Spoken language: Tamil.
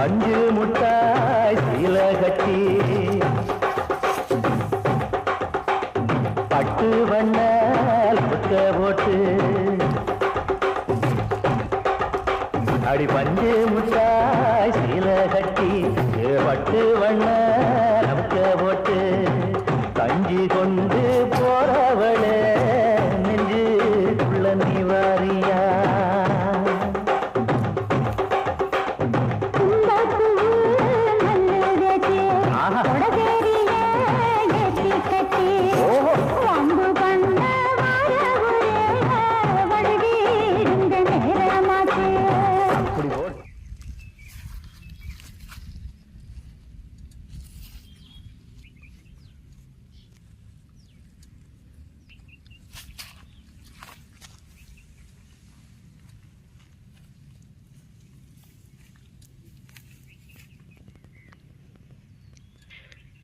பஞ்சு முட்டாய் சீல கட்டி பட்டு வண்ணால் புத்த போட்டு அடி பஞ்சு முட்டாய் சீல கட்டி பட்டு வண்ண